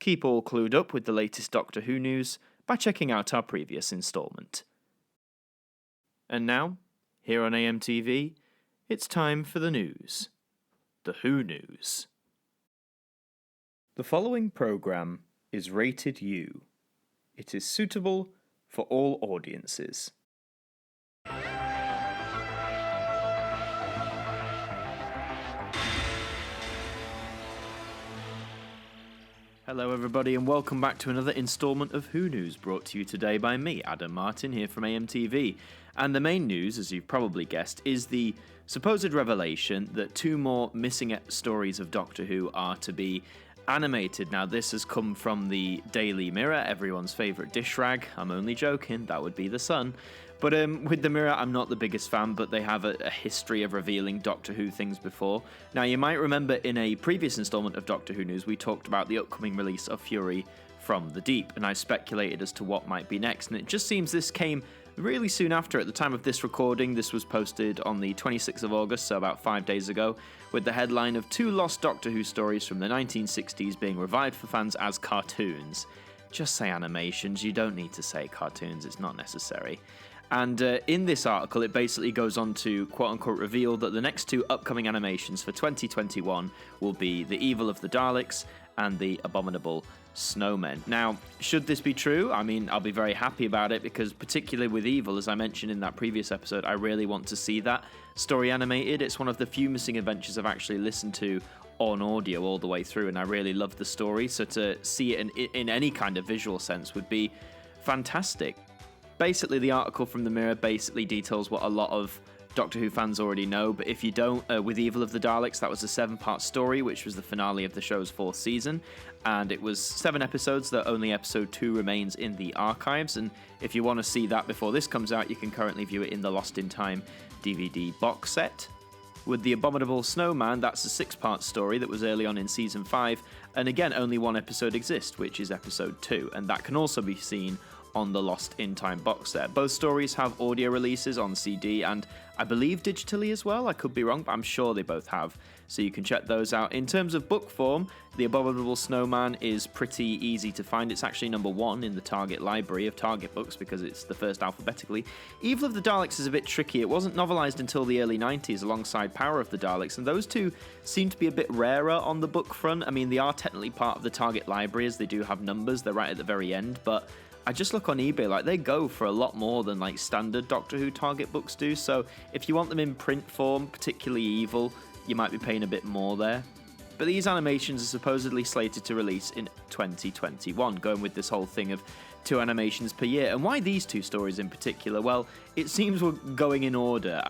keep all clued up with the latest Doctor Who news by checking out our previous instalment. And now, here on AMTV, it's time for the news. The Who News. The following programme is rated U. It is suitable for all audiences. Hello everybody and welcome back to another instalment of Who News, brought to you today by me, Adam Martyn, here from AMTV. And the main news, as you've probably guessed, is the supposed revelation that 2 more missing stories of Doctor Who are to be animated. Now this has come from the Daily Mirror, everyone's favourite dish rag. I'm only joking, that would be the Sun. But with the Mirror, I'm not the biggest fan, but they have a history of revealing Doctor Who things before. Now, you might remember in a previous instalment of Doctor Who News, we talked about the upcoming release of Furrier from the Deep, and I speculated as to what might be next, and it just seems this came really soon after. At the time of this recording, this was posted on the 26th of August, so about 5 days ago, with the headline of 2 lost Doctor Who stories from the 1960s being revived for fans as cartoons. Just say animations, you don't need to say cartoons, it's not necessary. And in this article, it basically goes on to quote-unquote reveal that the next 2 upcoming animations for 2021 will be The Evil of the Daleks and The Abominable Snowmen. Now, should this be true? I mean, I'll be very happy about it because particularly with Evil, as I mentioned in that previous episode, I really want to see that story animated. It's one of the few missing adventures I've actually listened to on audio all the way through, and I really love the story, so to see it in any kind of visual sense would be fantastic. Basically, the article from the Mirror basically details what a lot of Doctor Who fans already know, but if you don't, with Evil of the Daleks, that was a 7-part story, which was the finale of the show's 4th season, and it was 7 episodes, though only episode 2 remains in the archives, and if you want to see that before this comes out, you can currently view it in the Lost in Time DVD box set. With The Abominable Snowman, that's a 6-part story that was early on in Season 5, and again, only 1 episode exists, which is Episode 2, and that can also be seen on the Lost in Time box set. Both stories have audio releases on CD and I believe digitally as well. I could be wrong, but I'm sure they both have, so you can check those out. In terms of book form, The Abominable Snowman is pretty easy to find. It's actually number 1 in the Target library of Target books because it's the first alphabetically. Evil of the Daleks is a bit tricky. It wasn't novelised until the early 90s alongside Power of the Daleks, and those 2 seem to be a bit rarer on the book front. I mean, they are technically part of the Target library as they do have numbers. They're right at the very end, but I just look on eBay, like they go for a lot more than like standard Doctor Who Target books do, so if you want them in print form, particularly Evil, you might be paying a bit more there. But these animations are supposedly slated to release in 2021, going with this whole thing of 2 animations per year. And why these 2 stories in particular? Well, it seems we're going in order.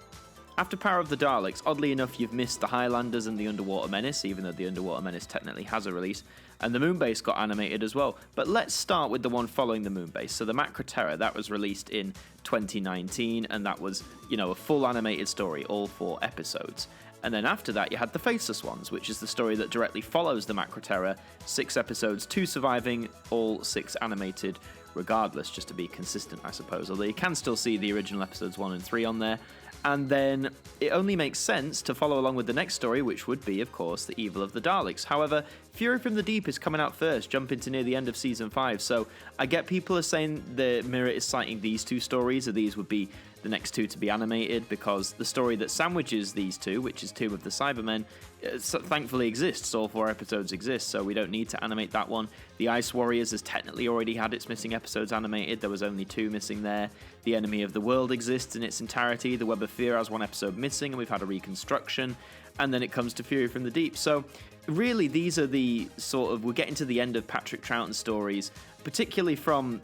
After Power of the Daleks, oddly enough, you've missed the Highlanders and the Underwater Menace, even though the Underwater Menace technically has a release, and the Moonbase got animated as well. But let's start with the one following the Moonbase. So the Macra Terror, that was released in 2019, and that was, a full animated story, all 4 episodes. And then after that, you had the Faceless Ones, which is the story that directly follows the Macra Terror, 6 episodes, 2 surviving, all 6 animated regardless, just to be consistent, I suppose. Although you can still see the original episodes 1 and 3 on there. And then it only makes sense to follow along with the next story, which would be, of course, The Evil of the Daleks. However, Fury from the Deep is coming out first, jumping to near the end of Season 5, so I get people are saying the Mirror is citing these 2 stories, or these would be the next 2 to be animated, because the story that sandwiches these 2, which is Tomb of the Cybermen, thankfully exists. All 4 episodes exist, so we don't need to animate that one. The Ice Warriors has technically already had its missing episodes animated. There was only 2 missing there. The Enemy of the World exists in its entirety. The Web of Fear has 1 episode missing, and we've had a reconstruction. And then it comes to Fury from the Deep. So really, these are the we're getting to the end of Patrick Troughton's stories, particularly from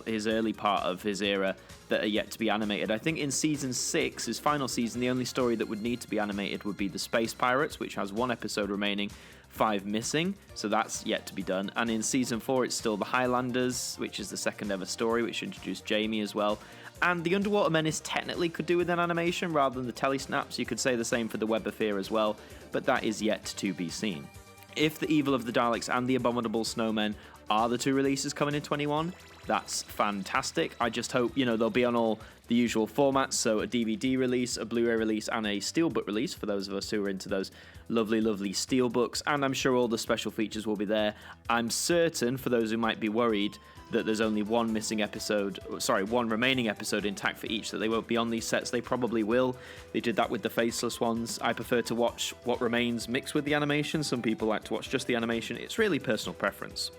his early part of his era, that are yet to be animated. I think in Season 6, his final season, the only story that would need to be animated would be The Space Pirates, which has 1 episode remaining, 5 missing, so that's yet to be done. And in Season 4, it's still The Highlanders, which is the 2nd ever story, which introduced Jamie as well. And the Underwater Menace technically could do with an animation rather than the telesnaps. You could say the same for the Web of Fear as well, but that is yet to be seen. If The Evil of the Daleks and The Abominable Snowmen are the 2 releases coming in 21, that's fantastic. I just hope, they'll be on all the usual formats, so a DVD release, a Blu-ray release, and a Steelbook release for those of us who are into those lovely, lovely steelbooks, and I'm sure all the special features will be there. I'm certain, for those who might be worried, that there's only one remaining episode intact for each, that they won't be on these sets. They probably will. They did that with the faceless ones. I prefer to watch what remains mixed with the animation. Some people like to watch just the animation. It's really personal preference.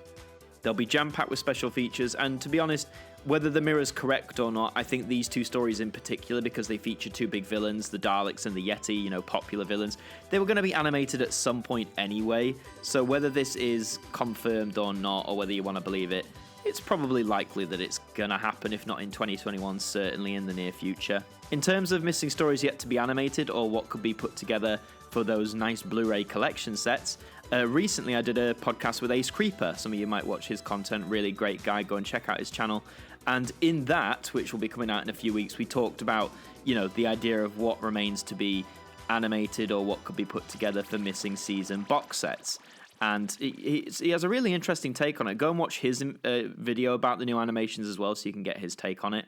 They'll be jam-packed with special features, and to be honest, whether the mirror's correct or not, I think these two stories in particular, because they feature two big villains, the Daleks and the Yeti, popular villains, they were going to be animated at some point anyway, so whether this is confirmed or not, or whether you want to believe it, it's probably likely that it's gonna happen, if not in 2021, certainly in the near future. In terms of missing stories yet to be animated, or what could be put together for those nice Blu-ray collection sets, recently I did a podcast with Ace Creeper. Some of you might watch his content, really great guy, go and check out his channel. And in that, which will be coming out in a few weeks, we talked about, the idea of what remains to be animated or what could be put together for missing season box sets. And he has a really interesting take on it. Go and watch his video about the new animations as well, so you can get his take on it.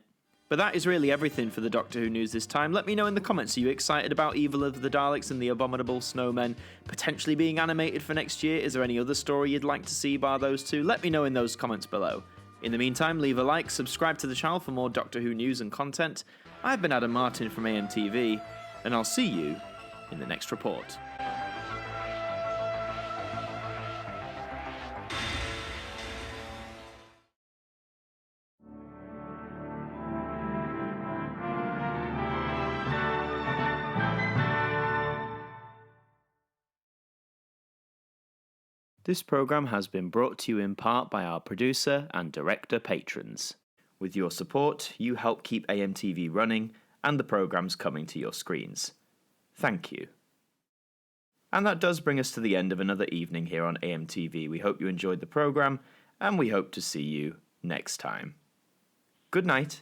But that is really everything for the Doctor Who news this time. Let me know in the comments, are you excited about Evil of the Daleks and the Abominable Snowmen potentially being animated for next year? Is there any other story you'd like to see bar those two? Let me know in those comments below. In the meantime, leave a like, subscribe to the channel for more Doctor Who news and content. I've been Adam Martyn from AMTV, and I'll see you in the next report. This programme has been brought to you in part by our producer and director patrons. With your support, you help keep AMTV running and the programmes coming to your screens. Thank you. And that does bring us to the end of another evening here on AMTV. We hope you enjoyed the programme, and we hope to see you next time. Good night.